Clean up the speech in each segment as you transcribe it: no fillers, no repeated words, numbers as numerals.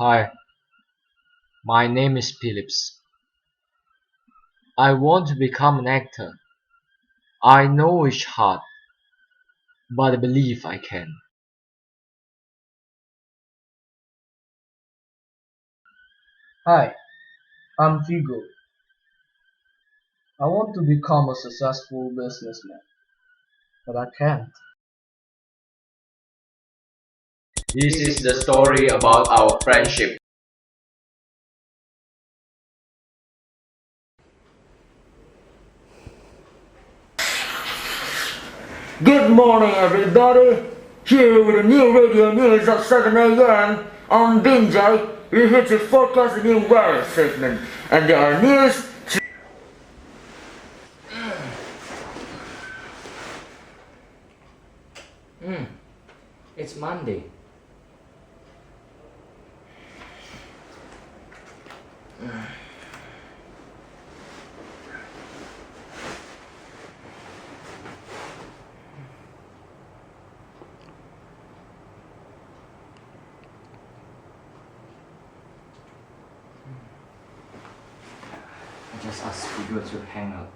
Hi, my name is Phillips. I want to become an actor. I know it's hard, but I believe I can. Hi, I'm Figo. I want to become a successful businessman, but I can't. This is the story about our friendship. Good morning, everybody. Here with the new radio news at 7 a.m. on Binjai. We're here to forecast the new weather segment, and there are news. It's Monday. I just asked Figo to hang out.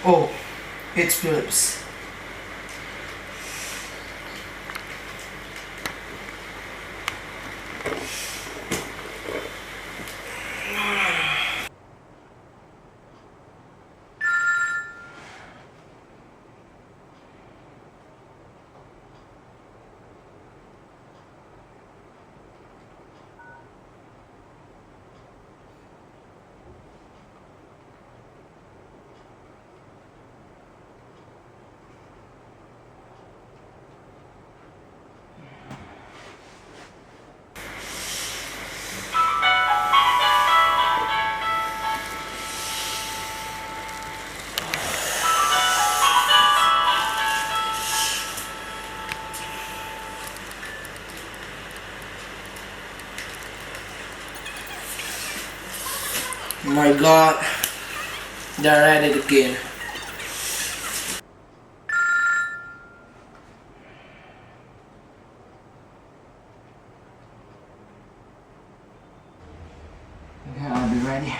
Oh, it's Phillips. My God, they're at it again. Okay, I'll be ready.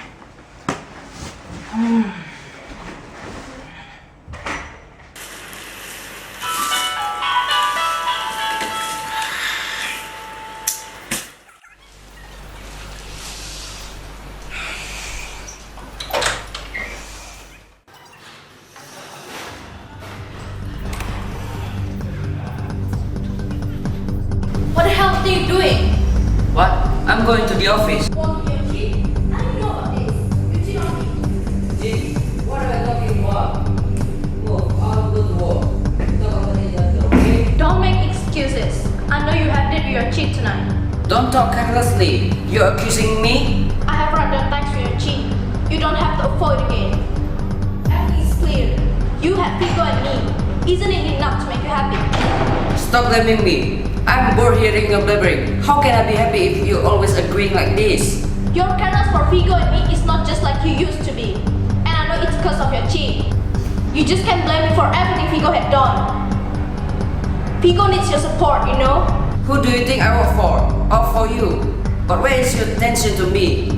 What the hell are you doing? What? I'm going to the office. Want to be a cheat? I didn't know about this. You cheat on me. Gee, what are you talking about? Look, I'll go to work. Talk about it later, okay? Don't make excuses. I know you have did your cheat tonight. Don't talk carelessly. You're accusing me? I have run the thanks for your cheat. You don't have to avoid again. Everything is clear. You have Pico and me. Isn't it enough to make you happy? Stop blaming me. I'm bored hearing your blabbering. How can I be happy if you're always agreeing like this? Your kindness for Figo and me is not just like you used to be. And I know it's because of your cheat. You just can't blame me for everything Figo had done. Figo needs your support, you know? Who do you think I work for? Or for you? But where is your attention to me?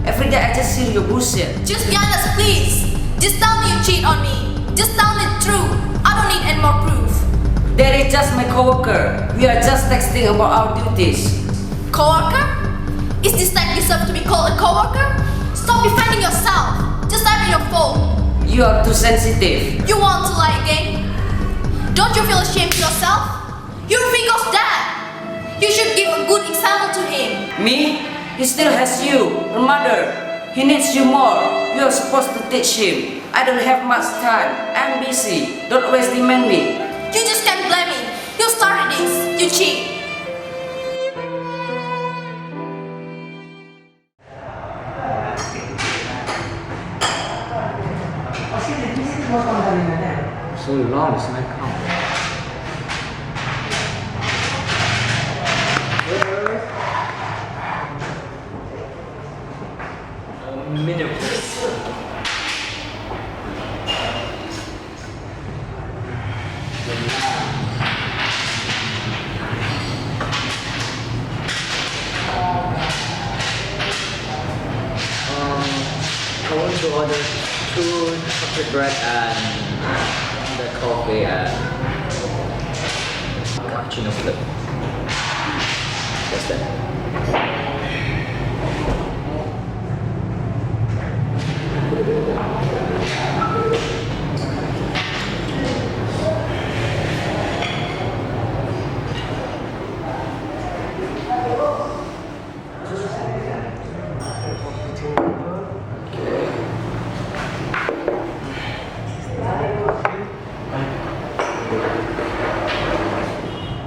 Every day I just hear your bullshit. Just be honest, please. Just tell me you cheat on me. Just tell me the truth. I don't need any more proof. That is just my coworker. We are just texting about our duties. Coworker? Is this like deserve to be called a coworker? Stop defending yourself. Just type in your phone. You are too sensitive. You want to lie again? Don't you feel ashamed of yourself? You're Figo's dad. You should give a good example to him. Me? He still has you, a mother. He needs you more. You are supposed to teach him. I don't have much time. I'm busy. Don't always demand me. You just can't blame me. You started this. You cheat. So long is not come. Minute, please. I want to order 2 chocolate bread and the coffee and cappuccino flip. What's that?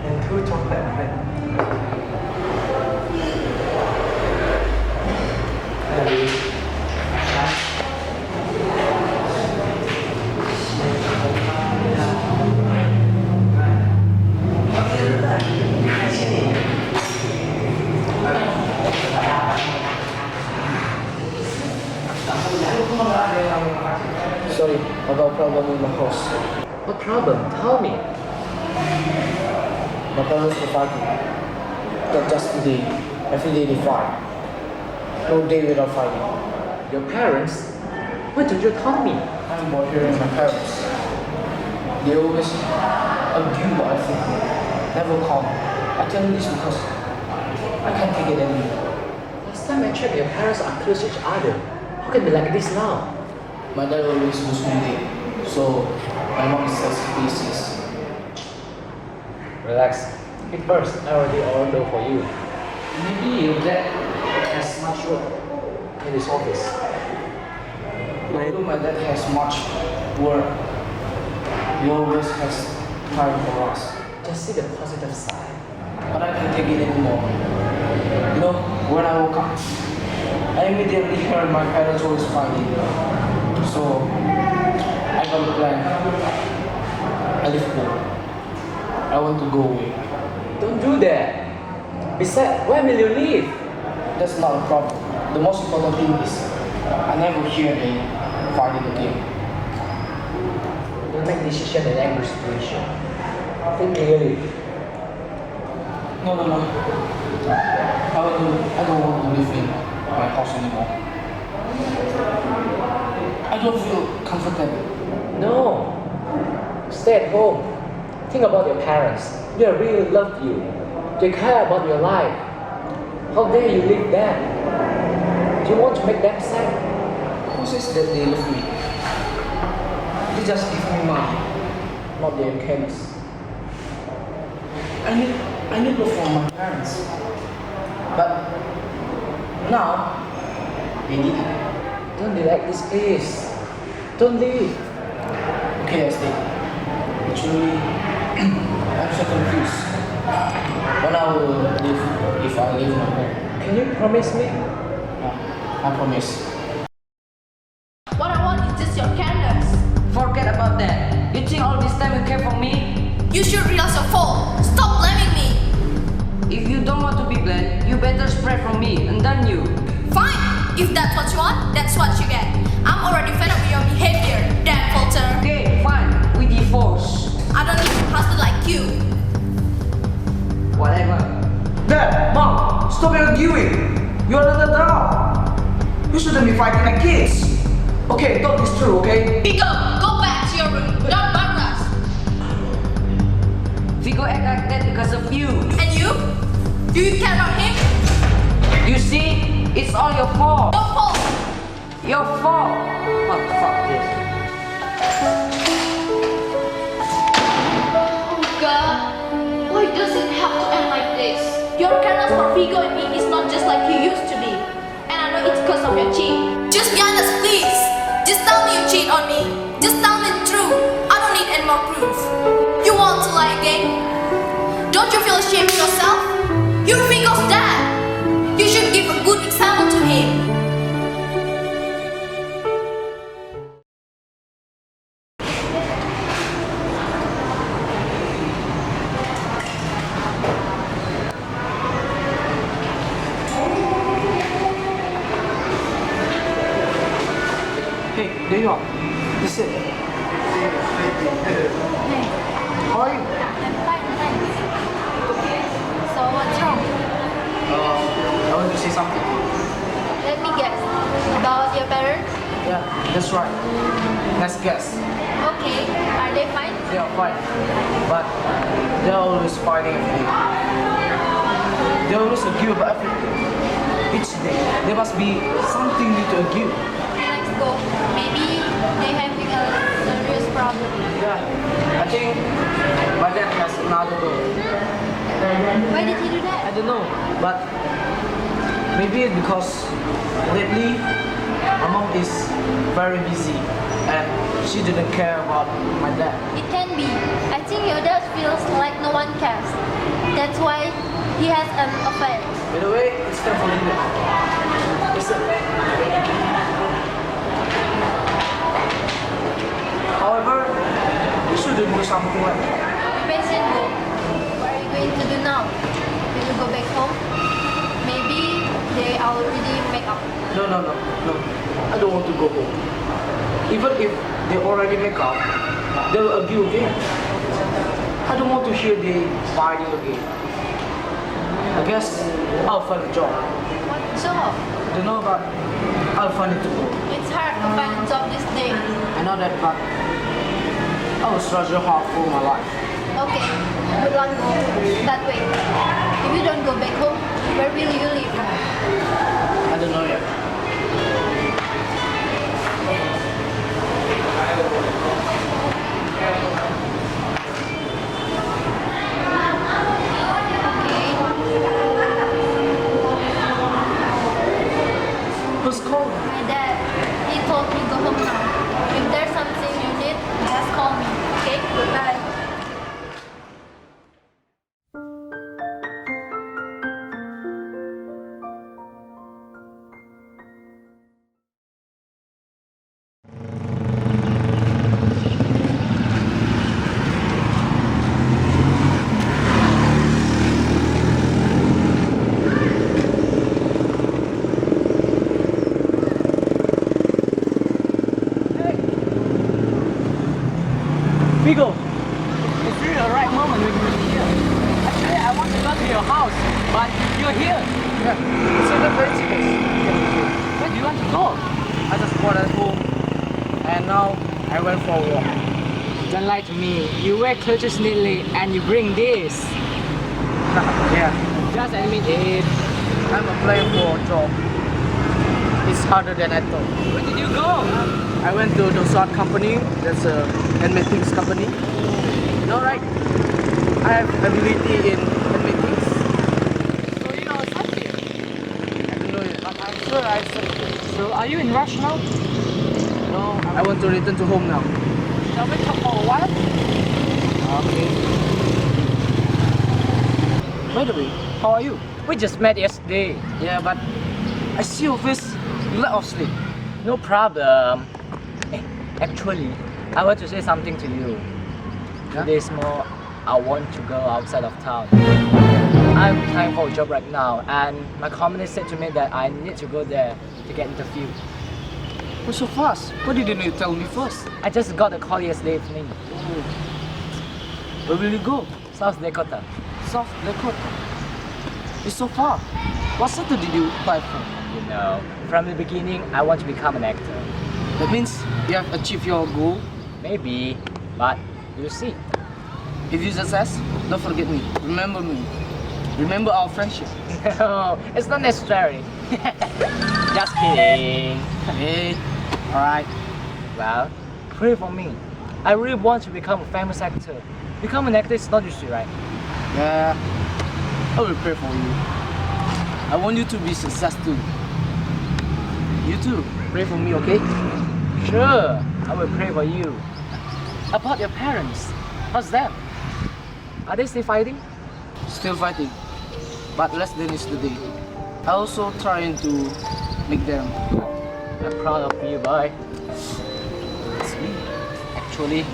And 2 chocolate bread. Sorry, I got a problem in my house. What problem? Tell me. My parents were fighting. Not just today. Every day they fight. No day without fighting. Your parents? Why don't you tell me? I'm bored hearing my parents. They always argue about everything. Never calm. I tell you this because I can't take it anymore. Last time I checked, your parents are close to each other. How can it be like this now? My dad always goes home late, so my mom says pieces. Relax. Eat first. I already ordered for you. Maybe your dad has much work in his office. I know my dad has much work. He always has time for us. Just see the positive side. But I can't take it anymore. You know, when I woke up, I immediately heard my parents always fighting. So, I got a plan. I leave home. I want to go away. Don't do that. Besides, where will you live? That's not a problem. The most important thing is, I never hear them fighting again. Don't make decision in angry situation. Think clearly. No. I don't want to live in my house anymore. I don't feel comfortable. No. Stay at home. Think about your parents. They really love you. They care about your life. How dare you leave them? Do you want to make them sad? Who says that they love me? They just give me money, not their cares. I need love from my parents. But now, they need it. Don't be like this, please. Don't leave. Okay, I stay. Actually, I'm so confused. When I will live, if I leave my home. Can you promise me? I promise. What I want is just your kindness. Forget about that. You think all this time you care for me? You should realize your fault. Stop blaming me. If you don't want to be blamed, you better spread from me and then you. Fine. If that's what you want, that's what you get. I'm already fed up with your behavior, damn Walter. Okay, fine. We divorce. I don't need a husband like you. Whatever. Dad, Mom, stop arguing. You're not an adult. You shouldn't be fighting like kids. Okay, talk this through, okay? Pico, go back to your room. Don't bother us. Figo act like that because of you. And you? Do you care about him? You see? It's all your fault. Your fault. Your fault. What the fuck this? Oh God. Why does it have to end like this? Your kindness for Figo and me is not just like you used to be. And I know it's because of your cheat. Just be honest, please. Just tell me you cheat on me. Just tell me the truth. I don't need any more proof. You want to lie again? Don't you feel ashamed of yourself? You're Figo's dad. You should give a good example to him. there you are. This is it. How are you? I'm fine, thanks. So what's wrong? I want to say something. Let me guess. About your parents? Yeah, that's right. Let's guess. Okay. Are they fine? They are fine, but they're always fighting every day. They always argue about everything. Each day, there must be something new to argue. Let's go. Maybe they're having a serious problem. Yeah, I think my dad has another goal. Why did he do I that? don't know, but maybe it's because lately my mom is very busy and she didn't care about my dad. It can be. I think your dad feels like no one cares. That's why he has an affair. By the way, it's time for dinner. Listen. However, we shouldn't do something like that. Be patient, Go. What are you going to do now? Will you go back home? Maybe they already make up. No. I don't want to go home. Even if they already make up, they will argue again. I don't want to hear they fighting again. I guess I'll find a job. What job? Don't know, but I'll find it to go. It's hard to find a job these days. I know that, but I will struggle hard for my life. Okay, good luck, Go. But wait, if you don't go back home, where will you live? I don't know yet. Who's calling? My dad, he told me go home now. If there's something you need, just call me. Okay, goodbye. Figo, it's really the right moment when you're here. Actually, I want to go to your house, but you're here. Yeah, it's in the principles. Where do you want to go? I just got at home and now I went for a walk. Don't lie to me. You wear clothes neatly and you bring this. Yeah, Just admit it. I'm applying for a job. It's harder than I thought. Where did you go? I went to the sword company, that's a handmade things company. You know, right? I have ability in handmade things. So you know something. I don't know yet, but I'm sure I said So are you in rush now? no, I want to return to home now. Shall we talk for a while? Okay. By the way, how are you? We just met yesterday. Yeah, but I see your face, you lack of sleep. No problem. Actually, I want to say something to you. Yeah? Today's more, I want to go outside of town. I'm applying for a job right now, and my company said to me that I need to go there to get interviewed. What's so fast? Why didn't you tell me first? I just got a call yesterday evening. Where will you go? South Dakota. South Dakota. It's so far. What center did you apply for? You know, from the beginning, I want to become an actor. That means you have achieved your goal. Maybe, but you'll see. If you success, don't forget me. Remember me. Remember our friendship. No, it's not necessary. Just kidding. Hey, alright. Well, pray for me. I really want to become a famous actor. Become an actor is not easy, right? Yeah, I will pray for you. I want you to be successful. You too, pray for me, okay? Sure, I will pray for you. About your parents, how's them? Are they still fighting? Still fighting, but less than yesterday. I also trying to make them. I'm proud of you, boy. Actually,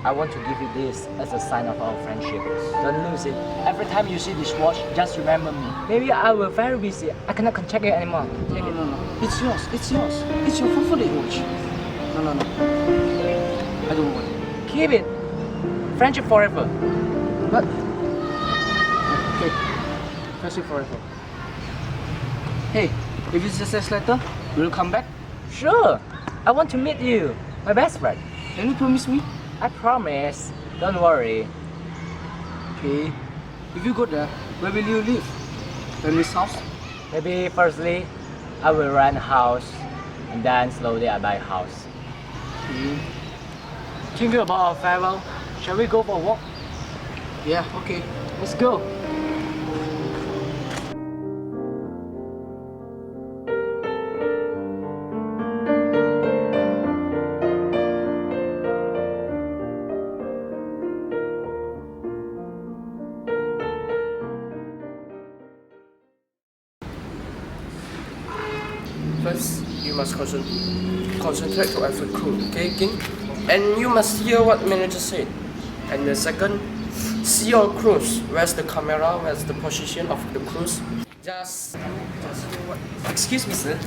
I want to give you this as a sign of our friendship. Don't lose it. Every time you see this watch, just remember me. Maybe I will very busy. I cannot contact you anymore. Take No, it. no, no. It's yours. It's yours. It's your favorite watch. No, no, no. I don't want it. Keep it. Friendship forever. But okay, friendship forever. Hey, if you success later, will you come back? Sure. I want to meet you, my best friend. Can you promise me? I promise. Don't worry. Okay. If you go there, where will you live? Family's house? Maybe firstly, I will rent a house, and then slowly I buy a house. Okay. Thinking about our farewell, shall we go for a walk? Yeah, okay. Let's go. First, you must concentrate to every clue, okay, King? And you must hear what manager said. And the second, see your crews. Where's the camera? Where's the position of the crews? Just hear what. Excuse me, sir.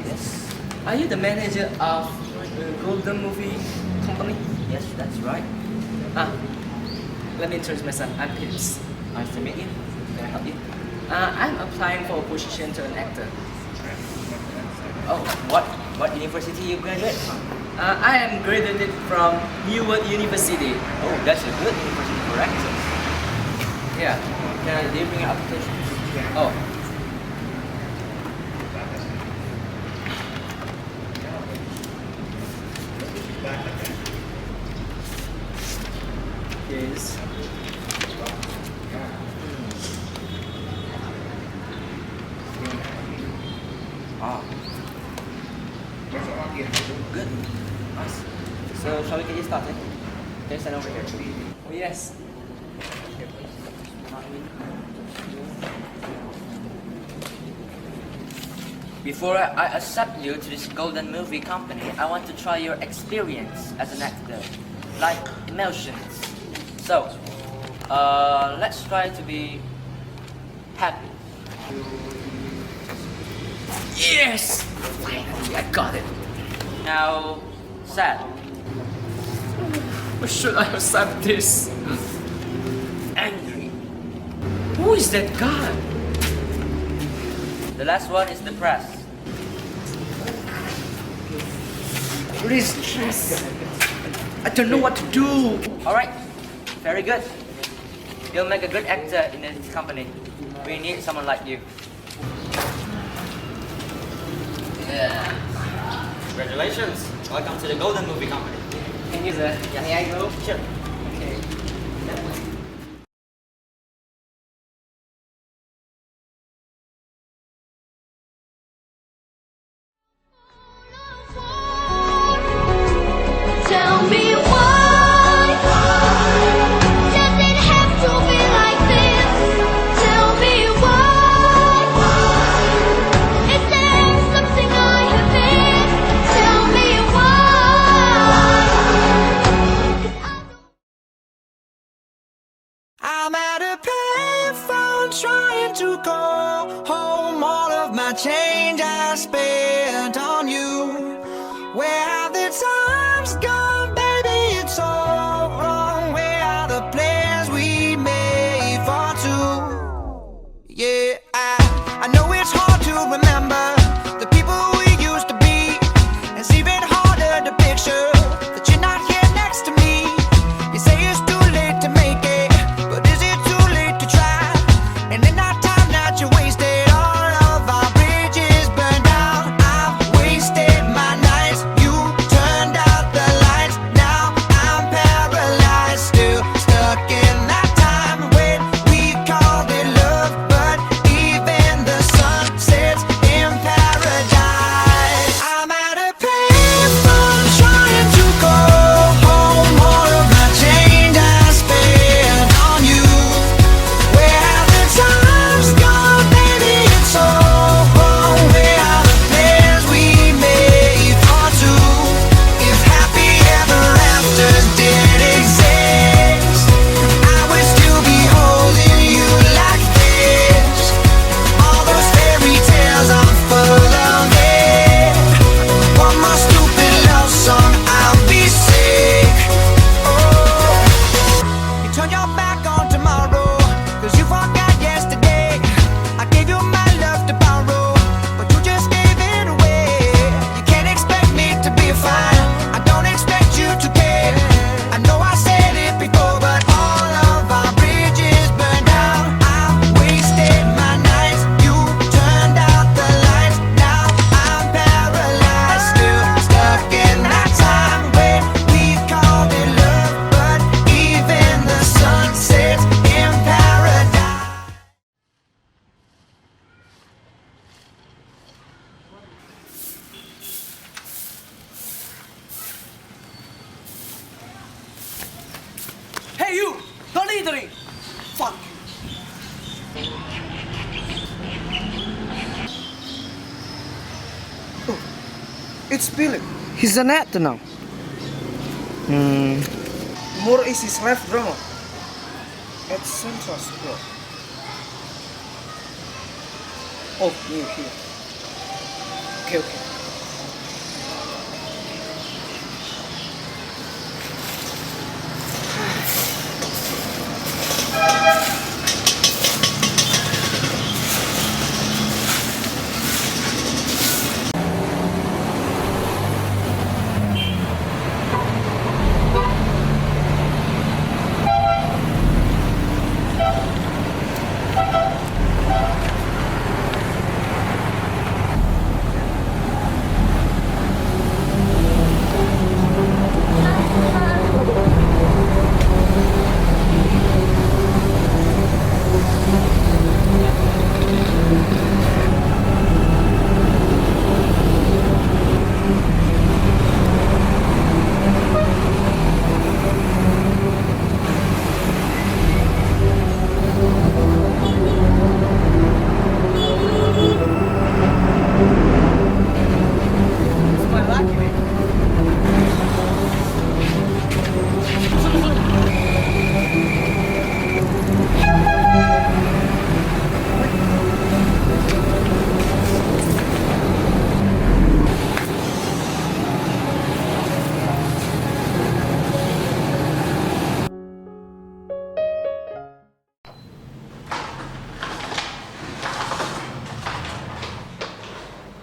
Yes. Are you the manager of the Golden Movie Company? Yes, that's right. Let me introduce myself. I'm Phillips. Nice to meet you. Can I help you? I'm applying for a position to an actor. Oh, what university you graduate? I am graduated from Newark University. Oh, that's a good university for actors. Yeah. Do you bring your application? Oh. Yes. Ah. Good. Nice. So, shall we get you started? Okay, stand over here. Oh, yes. Before I accept you to this Golden Movie Company, I want to try your experience as an actor, like emotions. So, let's try to be happy. Yes! Finally, I got it. Now, sad. Or should I accept this? Angry. Who is that guy? The last one is depressed. Really stressed. I don't know what to do. Alright, very good. You'll make a good actor in this company. We need someone like you. Yeah. Congratulations! Welcome to the Golden Movie Company. Thank you, sir. May I go? Sure. Okay. Tell me why does it have to be like this? Tell me why is there something I have missed? Tell me why. 'Cause I don't. I'm at a payphone trying to call home all of my change I spent on you. Where have the times gone, baby? It's all wrong. Where are the plans we made for two? Yeah, I know it's hard to remember the people we used to be. It's even harder to picture that you're not here next to me. You say it's too late to make it, but is it too late to try? And in that time that you wasted, all of our bridges burned down. I've wasted my nights, you turned out the lights. Now I'm paralyzed, still stuck in that time when we called it love. But even the sun sets in It's Philip. He's an actor now. Tomorrow is his live drama at Central Square. Oh, near here. Okay.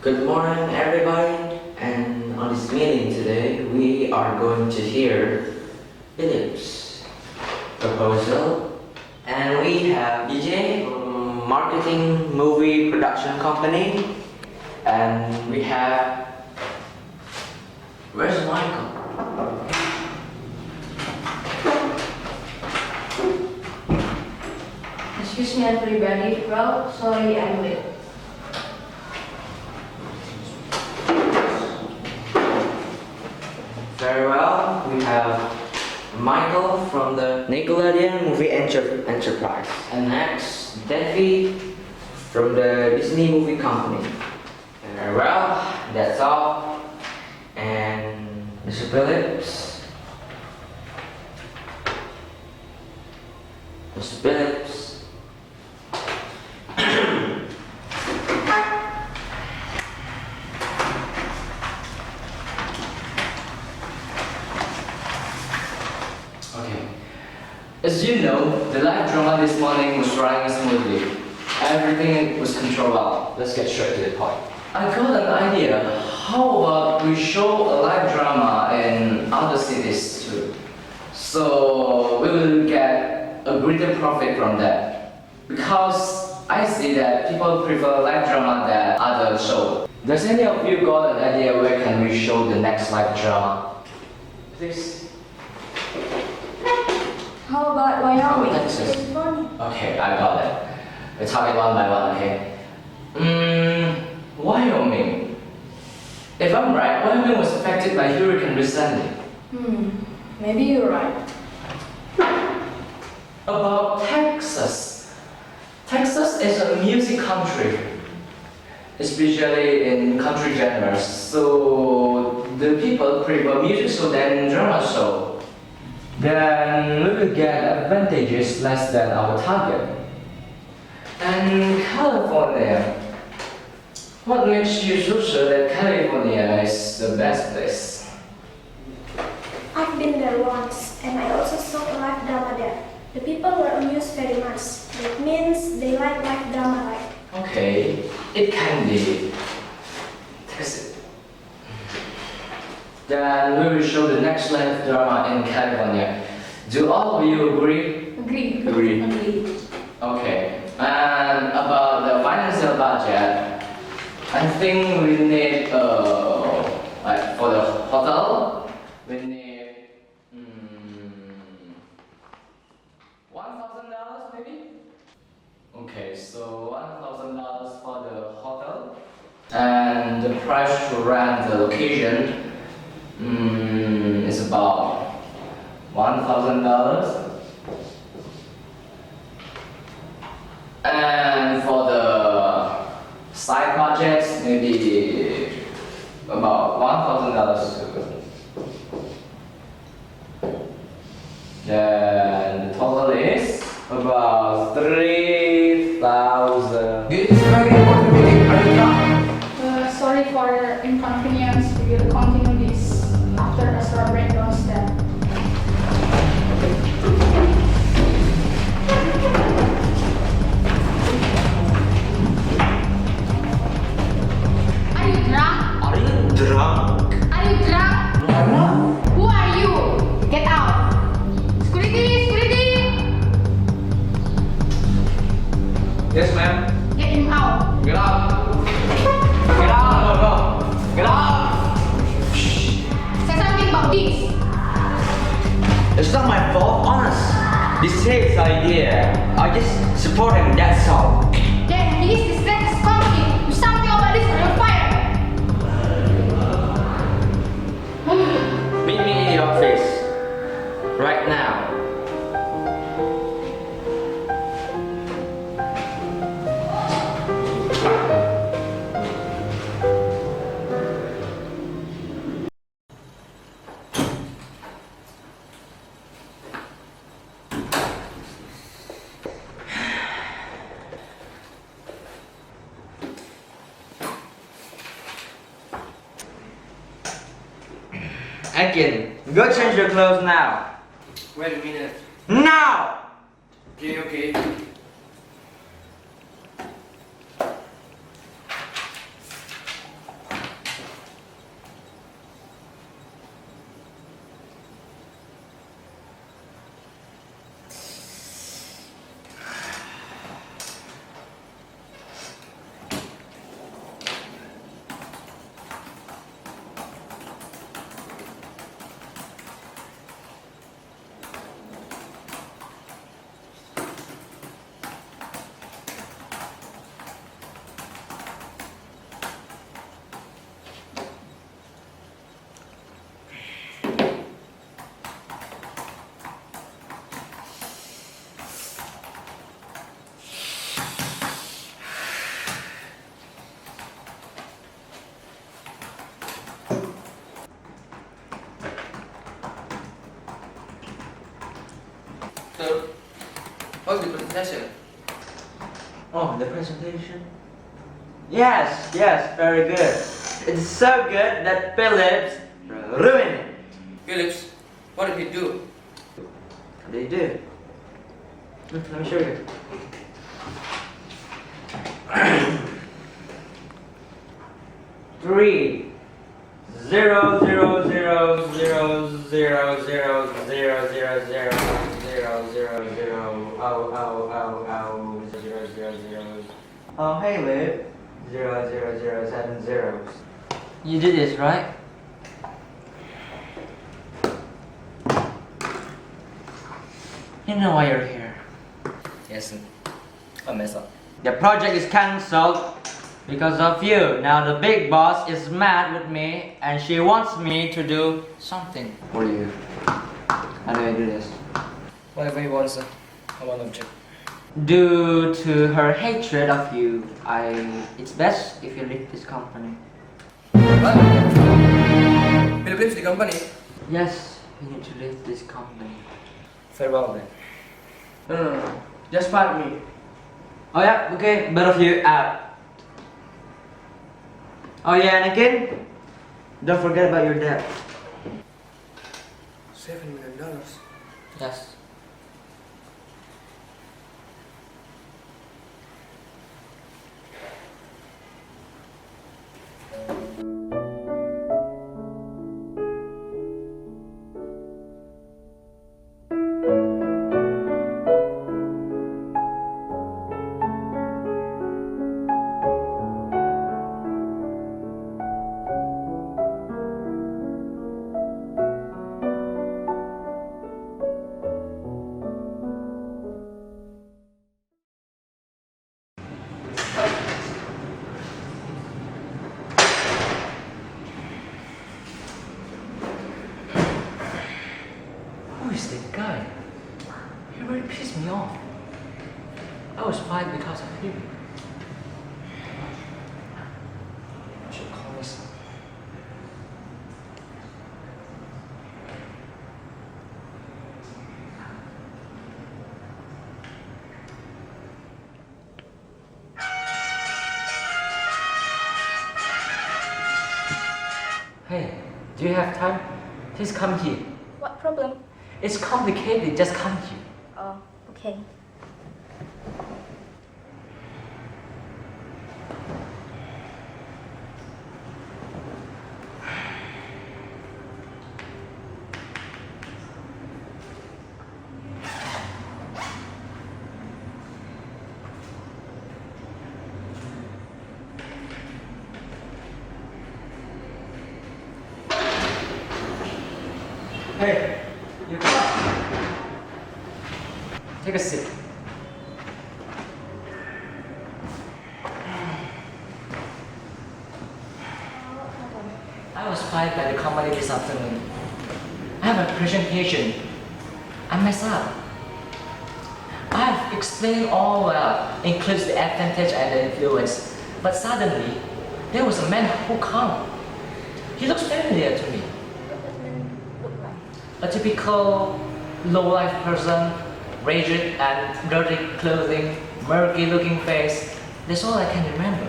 Good morning, everybody. And on this meeting today, we are going to hear Philip's proposal. And we have Binjai from marketing movie production company. And we have... Where's Michael? Excuse me, everybody. Well, sorry I'm late. Very well. We have Michael from the Nickelodeon Movie Enterprise. And next, Devi from the Disney Movie Company. Very well. That's all. And Mr. Phillips. Mr. Phillips. Okay. As you know, the live drama this morning was running smoothly. Everything was controlled well. Let's get straight to the point. I got an idea. How about we show a live drama in other cities too? So we will get a greater profit from that. Because I see that people prefer live drama than other shows. Does any of you got an idea where can we show the next live drama? Please. How about Wyoming? Oh, Texas. It's funny. Okay, I got it. We're talking one by one, okay? Wyoming. If I'm right, Wyoming was affected by hurricane recently. Maybe you're right. About Texas. Texas is a music country, especially in country genres. So the people prefer music show than drama show. Then we will get advantages less than our target. And California. What makes you so sure that California is the best place? I've been there once, and I also saw a live drama there. The people were amused very much. That means they like live drama, right? Okay, it can be. Test it. Then we will show the next live drama in California. Do all of you agree? Agree. Agree. Okay. And about the financial budget, I think we need like for the hotel, we need $1,000 maybe. Okay, so $1,000 for the hotel, and the price to rent the location is about $1,000. And for the side projects, maybe about $1,000 too. Then the total is about 3,000. This is very important meeting. Are you drunk? Sorry for your inconvenience. We will continue this after a short breakdown step. Are you drunk? Are you drunk? Are you drunk? No, I'm not. Who are you? Get out! Security! Security! Yes, ma'am. Get him out! Get out. Get out. No, no. Get out. Say something about this. It's not my fault, honest. This is his idea. I just support him, that's all. Then this distracts company. Do something about this or you're fired. Meet me in the office. Right now. Akin, go change your clothes now. Wait a minute. Now! Okay, okay. So, how's the presentation? Oh, the presentation? Yes, yes, very good. It's so good that Phillips ruined it. Phillips, what did he do? What did he do? Let me show you. Three. 0. Oh, hey, Lip. 7 zeros. You did this, right? You know why you're here. Yes, I messed up. The project is cancelled because of you. Now the big boss is mad with me and she wants me to do something for you. How do I do this? Whatever he wants, I won't object. Due to her hatred of you, it's best if you leave this company. What? Philip leaves the company? Yes, you need to leave this company. Farewell then. No. Just fire me. Oh yeah, okay, both of you out. Oh yeah, and again, don't forget about your debt. $7 million. Yes. Hey, do you have time? Please come here. What problem? It's complicated, just come here. Oh, okay. Hey, you come. Take a seat. I was fired by the company this afternoon. I have a presentation. I messed up. I have explained all well, includes the advantage and the influence. But suddenly, there was a man who came. He looks familiar to me. What does man look like? A typical low-life person, rigid and dirty clothing, murky-looking face. That's all I can remember.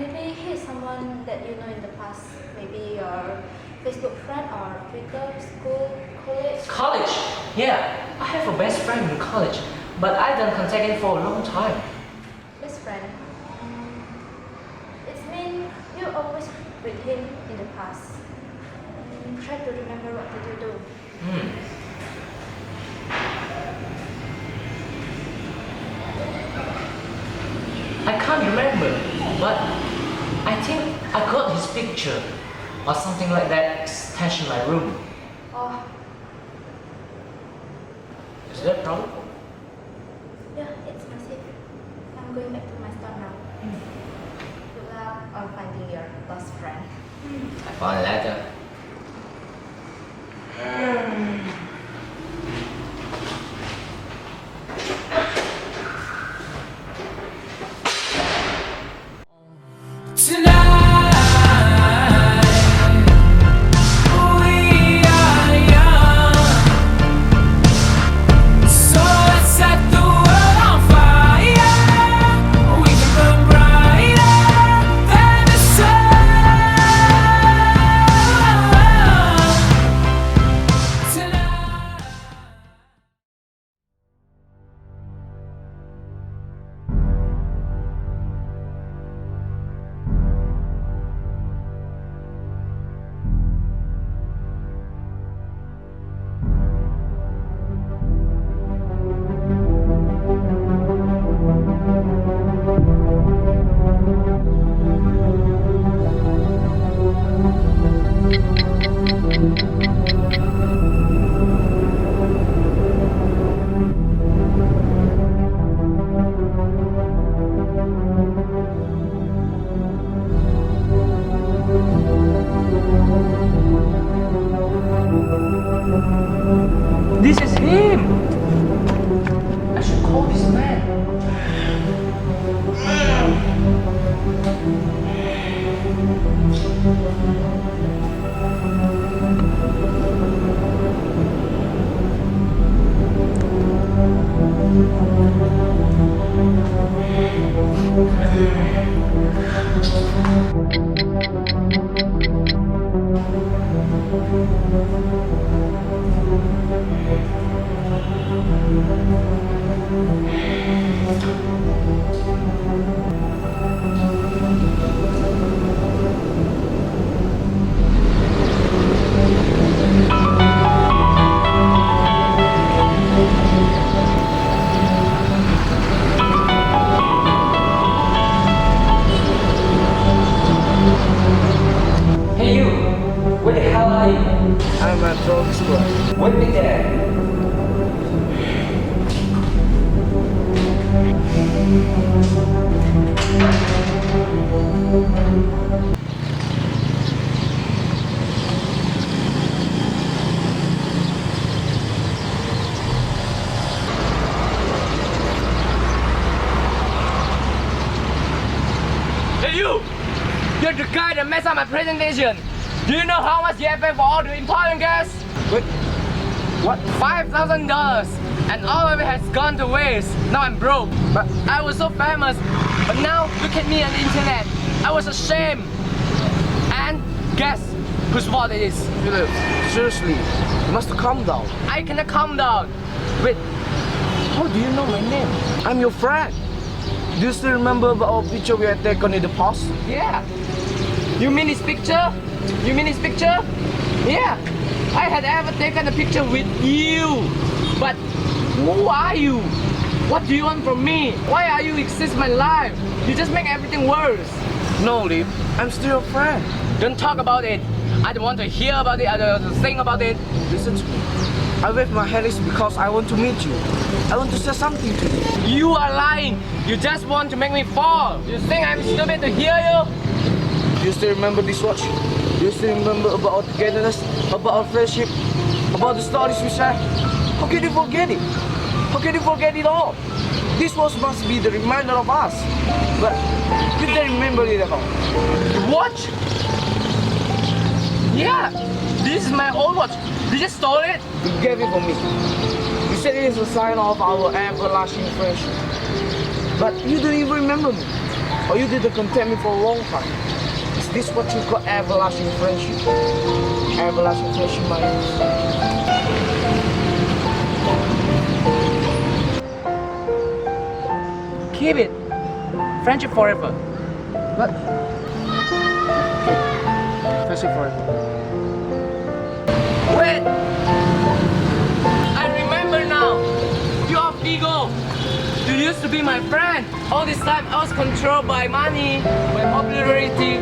Maybe he's someone that you know in the past. Maybe your Facebook friend or Twitter, school, college. College? Yeah, I have a best friend in college, but I don't contact him for a long time. Best friend. It means you always with him in the past. Try to remember what did you do. I can't remember, but I think I got his picture or something like that stashed in my room. Oh, Is that a problem? yeah, it's massive. I'm going back to my store now. Good luck on finding your lost friend. I found a letter. This is him! I should call this man. Hey you! Where the hell are you? I'm at drug school. Wait me there. Hey you! You're the guy that messed up my presentation. Do you know how much you have paid for all the important gas? Wait, what? $5,000, and all of it has gone to waste. Now I'm broke. But I was so famous, but now look at me on the internet. I was ashamed. And guess whose fault it is? Philip, seriously, you must calm down. I cannot calm down. Wait, how do you know my name? I'm your friend. Do you still remember about our picture we had taken in the past? Yeah. You mean his picture? You mean his picture? Yeah. I had ever taken a picture with you. But who are you? What do you want from me? Why are you exist my life? You just make everything worse. No, Lip, I'm still your friend. Don't talk about it. I don't want to hear about it. I don't want to think about it. Listen to me. I wave my hand is because I want to meet you. I want to say something to you. You are lying. You just want to make me fall. You think I'm stupid to hear you? Do you still remember this watch? Do you still remember about our togetherness, about our friendship, about the stories we shared? How can you forget it? How can you forget it all? This watch must be the reminder of us. But you don't remember it at all. Watch? Yeah, this is my old watch. You just stole it? You gave it for me. You said it is a sign of our everlasting friendship. But you don't even remember me. Or you didn't contact me for a long time. Is this what you call everlasting friendship? Everlasting friendship, my Keep it. Friendship forever. What? Friendship forever. Wait! I remember now. You are Figo. You used to be my friend. All this time I was controlled by money, by popularity.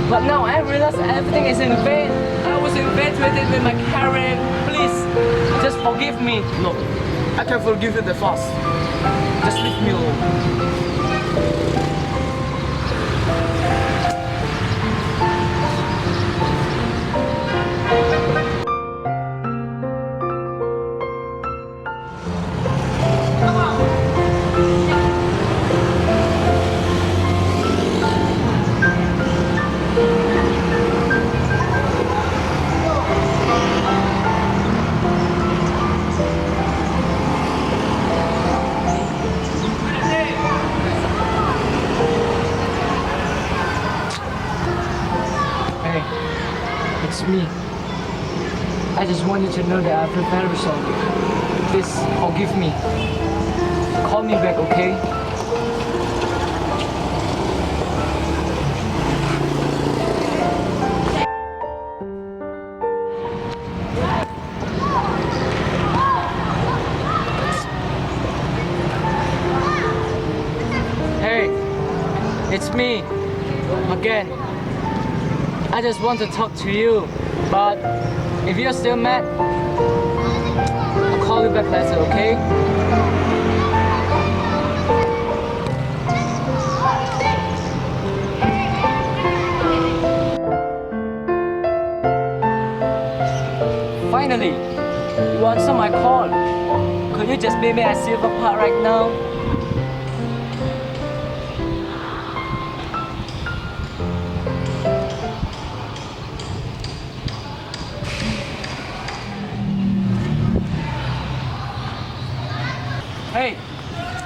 But now I realize everything is in vain. I was infatuated with my career. Please, just forgive me. No, I can forgive you the fast. Just leave me alone. It's me. I just want you to know that I feel very sorry. Please forgive me. Call me back, okay? Hey, it's me again. I just want to talk to you, but if you're still mad, I'll call you back later, okay? Finally, you answer my call. Could you just meet me at Silver Park right now? Hey,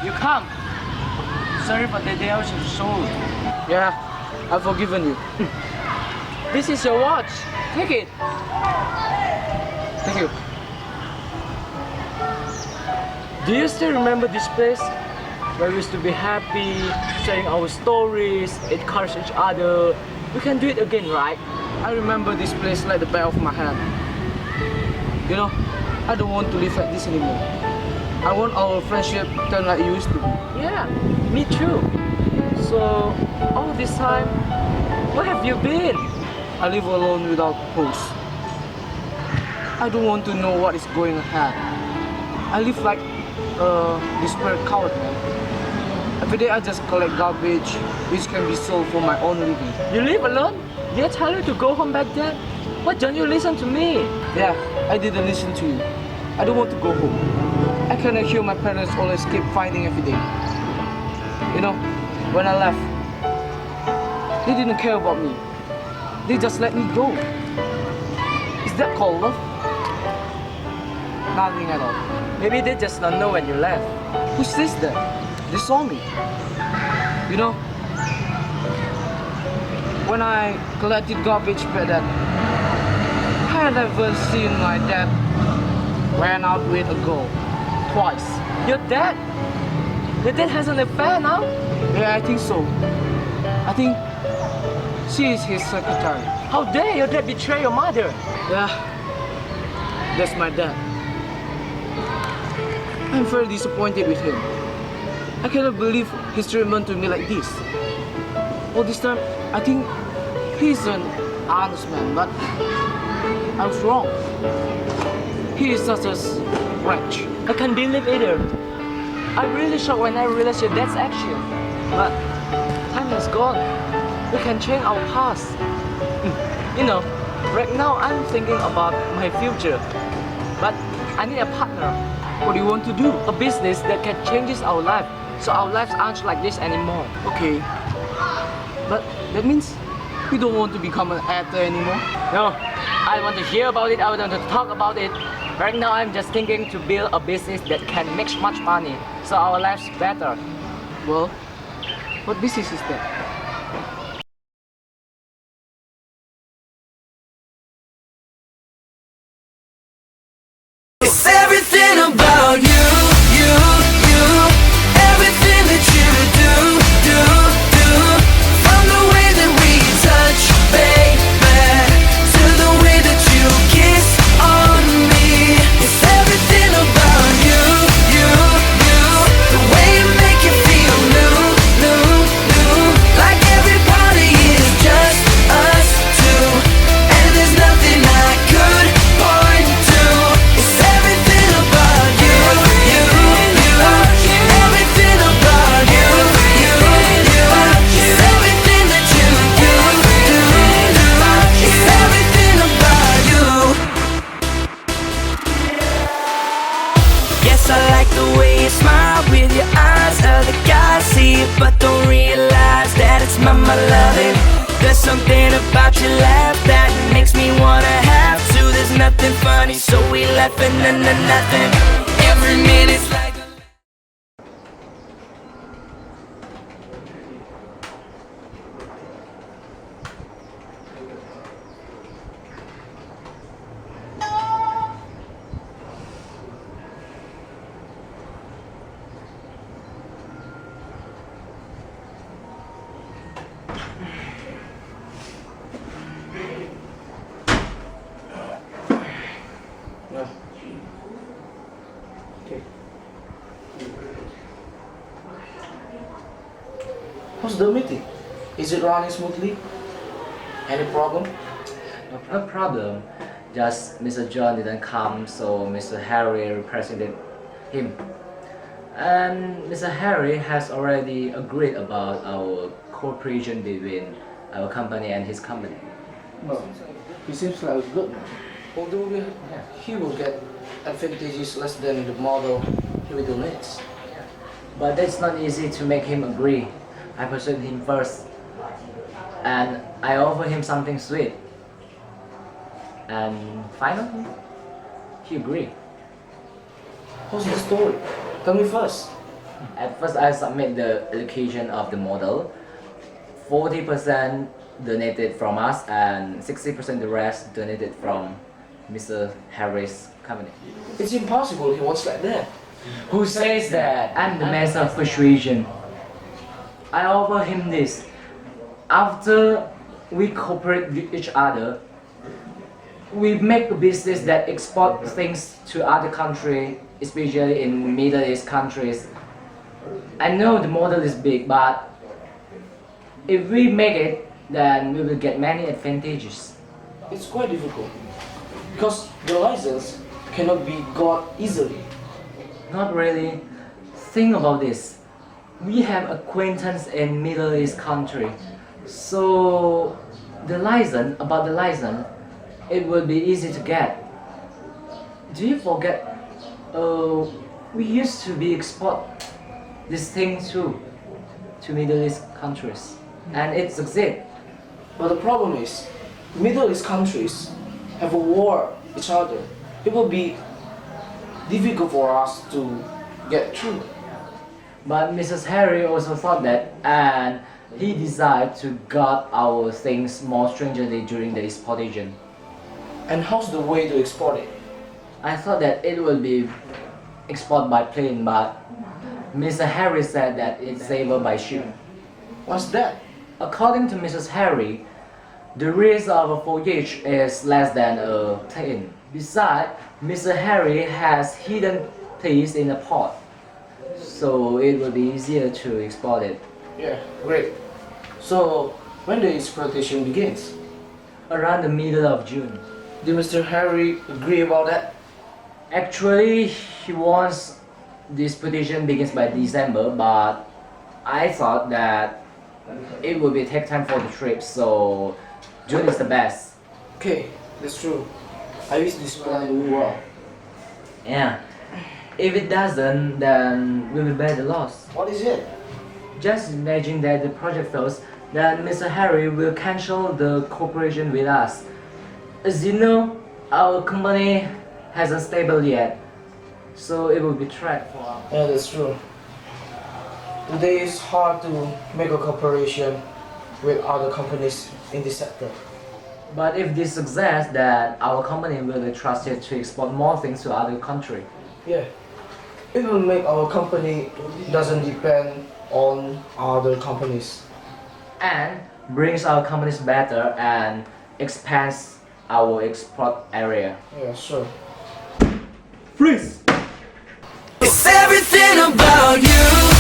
you come. Sorry for the day I was sold. Yeah, I've forgiven you. This is your watch. Take it. Thank you. Do you still remember this place? Where we used to be happy, sharing our stories, encourage each other. We can do it again, right? I remember this place like the back of my hand. You know, I don't want to live like this anymore. I want our friendship to turn like it used to be. Yeah, me too. So, all this time, where have you been? I live alone without host. I don't want to know what is going ahead. I live like a desperate coward, man. Every day I just collect garbage, which can be sold for my own living. You live alone? Did I tell you to go home back then? Why don't you listen to me? Yeah, I didn't listen to you. I don't want to go home. I cannot hear my parents always keep fighting every day. You know, when I left, they didn't care about me. They just let me go. Is that called love? Nothing at all. Maybe they just don't know when you left. Who says that? They saw me. You know, when I collected garbage back, I never seen my dad went out with a girl twice. Your dad? Your dad has an affair now? Yeah, I think so. I think she is his secretary. How dare your dad betray your mother? Yeah, that's my dad. I'm very disappointed with him. I cannot believe his treatment to me like this. All this time, I think he's an honest man, but I was wrong. He is such a wretch. I can't believe either. I'm really shocked when I realized your dad's action. But time has gone. We can change our past. You know, right now I'm thinking about my future. But I need a partner. What do you want to do? A business that can change our life, so our lives aren't like this anymore. Okay, but that means we don't want to become an actor anymore? No, I want to hear about it, I want to talk about it. Right now I'm just thinking to build a business that can make much money, so our lives better. Well, what business is that? It's everything about you, you, you. Everything that you do, do, do. From the way that we touch, baby, to the way that you kiss on me. It's everything about you, you, you. The way you make you feel new, new, new. Like every party is just us two, and there's nothing I could point to. It's everything about you, you, you. Everything about you, you, you. It's everything that you do, do, do. It's everything about you. Yes, I like the way you smile with your eyes. Other guys see it but don't realize that it's mama loving. There's something about your laugh that makes me wanna have to. There's nothing funny, so we laughing and nothing. Every minute's like a How's the meeting? Is it running smoothly? Any problem? No problem. Just Mr. John didn't come, so Mr. Harry represented him. And Mr. Harry has already agreed about our cooperation between our company and his company. No, he seems like a good man. Although he will get advantages less than the model he will donate. But it's not easy to make him agree. I persuaded him first, and I offered him something sweet. And finally, he agreed. How's the story? Tell me first. At first, I submit the allocation of the model. 40% donated from us, and 60% the rest donated from Mr. Harry's company. It's impossible he wants like that. Who says that? I'm the master of persuasion. I offer him this. After we cooperate with each other, we make a business that export things to other countries, especially in Middle East countries. I know the model is big, but if we make it, then we will get many advantages. It's quite difficult because the license cannot be got easily. Not really. Think about this. We have acquaintance in Middle East country, so the license, it will be easy to get. Do you forget? We used to be export this thing too to Middle East countries, and it succeed. But the problem is, Middle East countries have a war each other. It will be difficult for us to get through. But Mrs. Harry also thought that, and he decided to guard our things more stringently during the exportation. And how's the way to export it? I thought that it would be exported by plane, but Mr. Harry said that it's safer by ship. What's that? According to Mrs. Harry, the risk of a voyage is less than a 10. Besides, Mr. Harry has hidden things in the port, so it will be easier to export it. Yeah, great. So, when the exploitation begins? Around the middle of June. Did Mr. Harry agree about that? Actually, he wants this petition begins by December, but I thought that it would be take time for the trip, so June is the best. Okay, that's true. I wish this plan will work. Yeah. If it doesn't, then we will bear the loss. What is it? Just imagine that the project fails, then Mr. Harry will cancel the cooperation with us. As you know, our company hasn't stable yet, so it will be trapped for us. Yeah, that's true. Today it's hard to make a cooperation with other companies in this sector. But if this success, then our company will be trusted to export more things to other countries. Yeah, it will make our company doesn't depend on other companies. And brings our companies better and expands our export area. Yeah, sure. Freeze! It's everything about you.